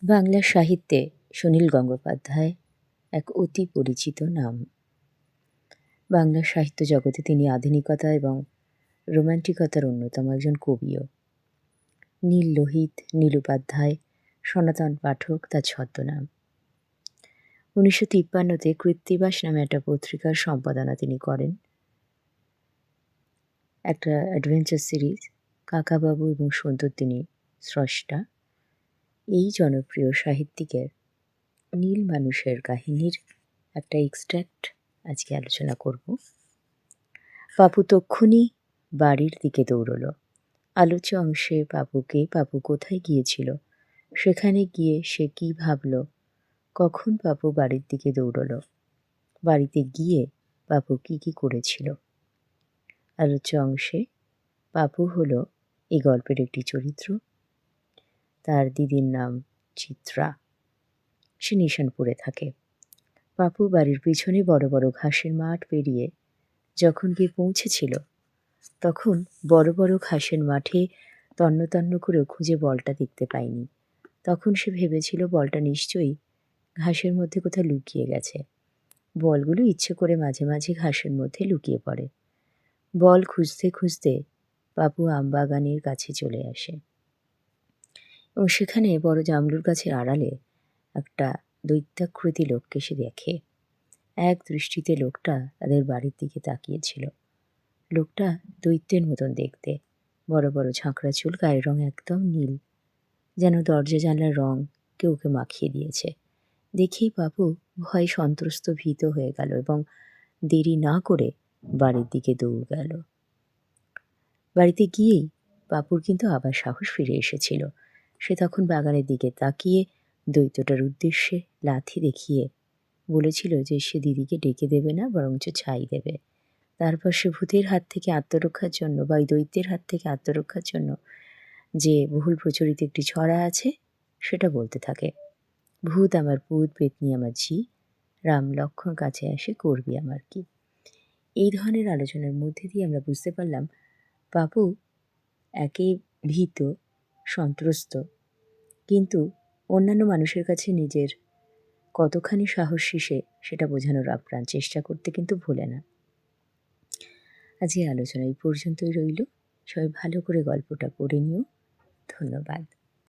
বাংলা সাহিত্যে সুনীল গঙ্গোপাধ্যায় এক অতি পরিচিত নাম। বাংলা সাহিত্য জগতে তিনি আধুনিকতা এবং রোম্যান্টিকতার অন্যতম একজন কবিও। নীল লোহিত, নীলুপাধ্যায়, সনাতন পাঠক তার ছদ্মনাম। 1953-তে কৃত্তিবাস নামে একটা পত্রিকার সম্পাদনা তিনি করেন। একটা অ্যাডভেঞ্চার সিরিজ, কাকাবাবু এবং সুন্দর তিনি স্রষ্টা। এই জনপ্রিয় সাহিত্যিকের নীল মানুষের কাহিনীর একটা এক্সট্র্যাক্ট আজকে আলোচনা করব। পাপু তক্ষুনি বাড়ির দিকে দৌড়ল। আলোচ্য অংশে পাপু কোথায় গিয়েছিল, সেখানে গিয়ে সে কি ভাবল, কখন পাপু বাড়ির দিকে দৌড়ল, বাড়িতে গিয়ে পাপু কি করেছিল। আলোচ্য অংশে পাপু হলো এই গল্পের একটি চরিত্র। তার দিদির নাম চিত্রা। সে নিশানপুরে থাকে। পাপু বাড়ির পিছনে বড় বড় ঘাসের মাঠ পেরিয়ে যখন গিয়ে পৌঁছেছিল, তখন বড় বড় ঘাসের মাঠে তন্ন করেও খুঁজে বলটা দেখতে পায়নি। তখন সে ভেবেছিল বলটা নিশ্চয়ই ঘাসের মধ্যে কোথাও লুকিয়ে গেছে। বলগুলো ইচ্ছে করে মাঝে মাঝে ঘাসের মধ্যে লুকিয়ে পড়ে। বল খুঁজতে খুঁজতে পাপু আমবাগানের কাছে চলে আসে এবং সেখানে বড় জামরুল গাছের আড়ালে একটা দৈত্যাকৃতি লোককে সে দেখে। এক দৃষ্টিতে লোকটা তাদের বাড়ির দিকে তাকিয়েছিল। লোকটা দৈত্যের মতন দেখতে, বড় বড় ঝাঁকড়া চুল, গায়ের রং একদম নীল, যেন দরজা জানলার রং কেউ ওকে মাখিয়ে দিয়েছে। দেখেই পাপু ভয় সন্ত্রস্ত ভীত হয়ে গেল এবং দেরি না করে বাড়ির দিকে দৌড় গেল। বাড়িতে গিয়েই পাপুর কিন্তু আবার সাহস ফিরে এসেছিল। সে তখন বাগানের দিকে তাকিয়ে দৈত্যটার উদ্দেশ্যে লাথি দেখিয়ে বলেছিল যে সে দিদিকে ডেকে দেবে না, বরঞ্চ ছাই দেবে। তারপর সে ভূতের হাত থেকে আত্মরক্ষার জন্য বা ওই দৈত্যের হাত থেকে আত্মরক্ষার জন্য যে বহুল প্রচলিত একটি ছড়া আছে সেটা বলতে থাকে। ভূত আমার পুত, পেতনি আমার ঝি, রাম লক্ষ্মণ কাছে আসে, করবি আমার কি। এই ধরনের আলোচনার মধ্যে দিয়ে আমরা বুঝতে পারলাম পাপু একে ভীত, সন্ত্রস্ত, কিন্তু অন্যান্য মানুষের কাছে নিজের কতখানি সাহসী সেটা বোঝানোর আপ্রাণ চেষ্টা করতে কিন্তু ভোলে না। আজকের আলোচনা এই পর্যন্তই রইল। সবাই ভালো করে গল্পটা পড়ে নিও। ধন্যবাদ।